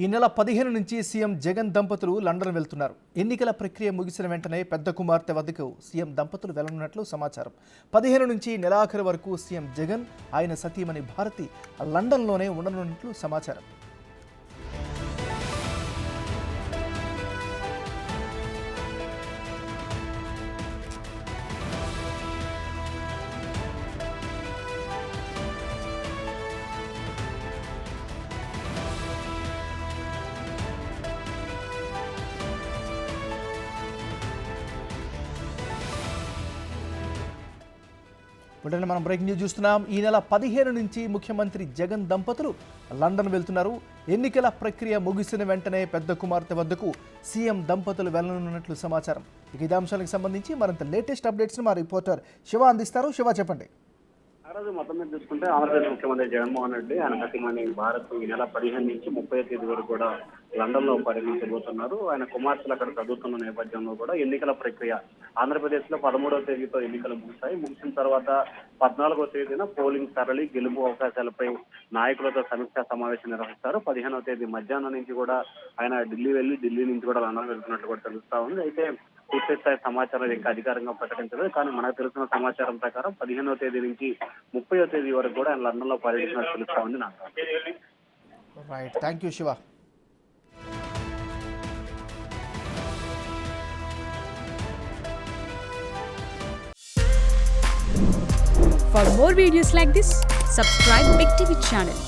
ఈ నెల 15 నుంచి సీఎం జగన్ దంపతులు లండన్ వెళ్తున్నారు. ఎన్నికల ప్రక్రియ ముగిసిన వెంటనే పెద్ద కుమార్తె వద్దకు సీఎం దంపతులు వెళ్లనున్నట్లు సమాచారం. 15 నుంచి నెలాఖరు వరకు సీఎం జగన్, ఆయన సతీమణి భారతి లండన్లోనే ఉండనున్నట్లు సమాచారం. వెంటనే మనం బ్రేకింగ్ న్యూస్ చూస్తున్నాం. ఈ నెల 15 నుంచి ముఖ్యమంత్రి జగన్ దంపతులు లండన్ వెళ్తున్నారు. ఎన్నికల ప్రక్రియ ముగిసిన వెంటనే పెద్ద కుమార్తె వద్దకు సీఎం దంపతులు వెళ్లనున్నట్లు సమాచారం. ఇదే అంశాలకు సంబంధించి మరింత లేటెస్ట్ అప్డేట్స్ మా రిపోర్టర్ శివ అందిస్తారు. శివ, చెప్పండి. ఆ రోజు మొత్తం మీద చూసుకుంటే ఆంధ్రప్రదేశ్ ముఖ్యమంత్రి జగన్మోహన్ రెడ్డి, ఆయన సతీమణి భారత్ ఈ నెల 15 నుంచి 30 తేదీ వరకు కూడా లండన్ లో పర్యటించబోతున్నారు. ఆయన కుమార్తెలు అక్కడ చదువుతున్న నేపథ్యంలో కూడా ఎన్నికల ప్రక్రియ ఆంధ్రప్రదేశ్ లో 13వ తేదీతో ఎన్నికలు ముగిశాయి. ముగిసిన తర్వాత 14వ తేదీన పోలింగ్ సరళి, గెలుపు అవకాశాలపై నాయకులతో సమీక్షా సమావేశం నిర్వహిస్తారు. 15వ తేదీ మధ్యాహ్నం నుంచి కూడా ఆయన ఢిల్లీ వెళ్లి ఢిల్లీ నుంచి కూడా లండన్ వెళ్తున్నట్లు కూడా తెలుస్తా ఉంది. అయితే పూర్తి స్థాయి సమాచారం ఇంకా అధికారంగా ప్రకటించలేదు. కానీ మనకు తెలిసిన సమాచారం ప్రకారం 15వ తేదీ నుంచి 30వ తేదీ వరకు కూడా ఆయన లండన్ లో పర్యటించినట్టు తెలుస్తా ఉంది నాకు. Right, thank you Shiva. For more videos like this, subscribe Big TV channel.